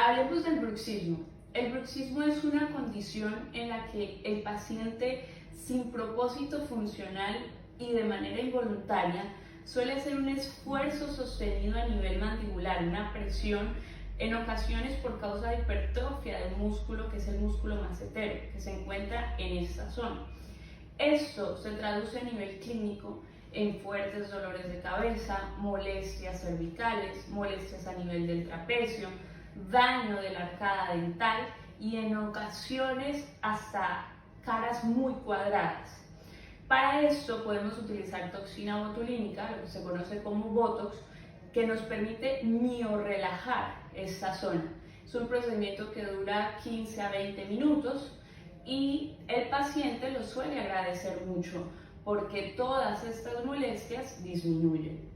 Hablemos del bruxismo. El bruxismo es una condición en la que el paciente, sin propósito funcional y de manera involuntaria, suele hacer un esfuerzo sostenido a nivel mandibular, una presión, en ocasiones por causa de hipertrofia del músculo, que es el músculo massetero, que se encuentra en esta zona. Esto se traduce a nivel clínico en fuertes dolores de cabeza, molestias cervicales, molestias a nivel del trapecio, daño de la arcada dental y en ocasiones hasta caras muy cuadradas. Para esto podemos utilizar toxina botulínica, lo que se conoce como Botox, que nos permite miorrelajar esta zona. Es un procedimiento que dura 15 a 20 minutos y el paciente lo suele agradecer mucho porque todas estas molestias disminuyen.